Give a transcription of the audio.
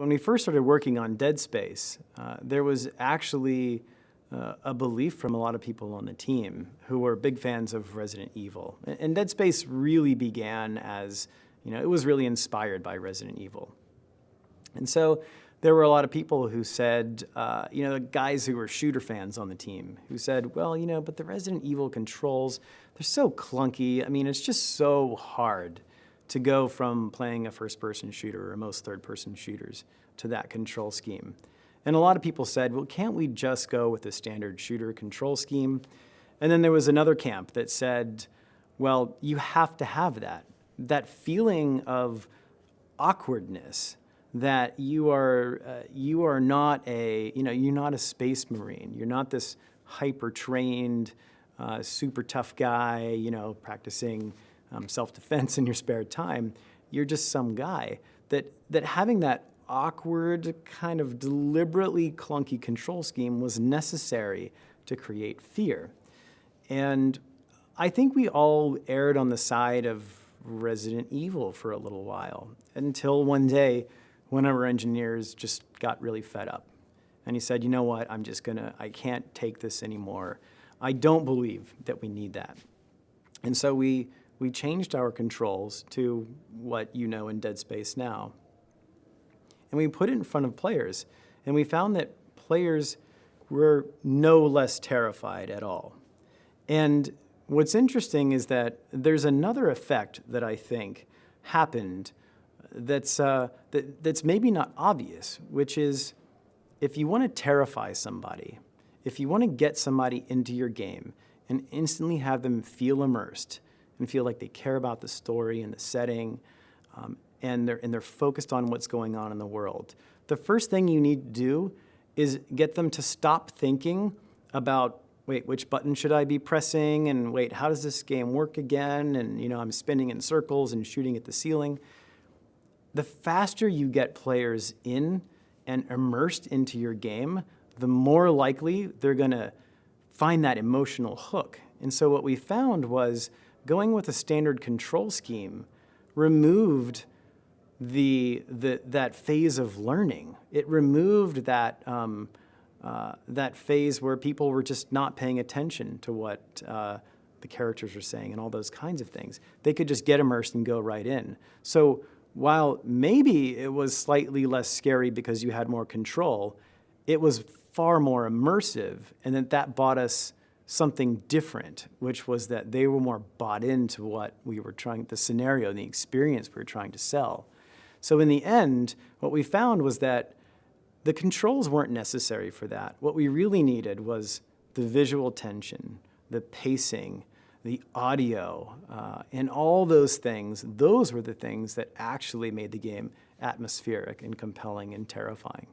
When we first started working on Dead Space, there was actually a belief from a lot of people on the team who were big fans of Resident Evil. And Dead Space really began as, it was really inspired by Resident Evil. And so there were a lot of people who said, the guys who were shooter fans on the team, who said, well, but the Resident Evil controls, they're so clunky. I mean, it's just so hard to go from playing a first-person shooter or most third-person shooters to that control scheme. And a lot of people said, well, can't we just go with the standard shooter control scheme? And then there was another camp that said, well, you have to have that feeling of awkwardness, that you are not you're not a space marine. You're not this hyper-trained, super tough guy, practicing self-defense in your spare time. You're just some guy. That having that awkward, kind of deliberately clunky control scheme was necessary to create fear. And I think we all erred on the side of Resident Evil for a little while, until one day one of our engineers just got really fed up. And he said, you know what, I can't take this anymore. I don't believe that we need that. And so we changed our controls to what you know in Dead Space now. And we put it in front of players. And we found that players were no less terrified at all. And what's interesting is that there's another effect that I think happened that's maybe not obvious, which is if you want to terrify somebody, if you want to get somebody into your game and instantly have them feel immersed and feel like they care about the story and the setting, and they're focused on what's going on in the world, the first thing you need to do is get them to stop thinking about, wait, which button should I be pressing? And wait, how does this game work again? And I'm spinning in circles and shooting at the ceiling. The faster you get players in and immersed into your game, the more likely they're going to find that emotional hook. And so what we found was going with a standard control scheme removed that phase of learning. It removed that phase where people were just not paying attention to what the characters were saying and all those kinds of things. They could just get immersed and go right in. So while maybe it was slightly less scary because you had more control, it was far more immersive, and that bought us something different, which was that they were more bought into what we were the scenario and the experience we were trying to sell. So in the end, what we found was that the controls weren't necessary for that. What we really needed was the visual tension, the pacing, the audio, and all those things. Those were the things that actually made the game atmospheric and compelling and terrifying.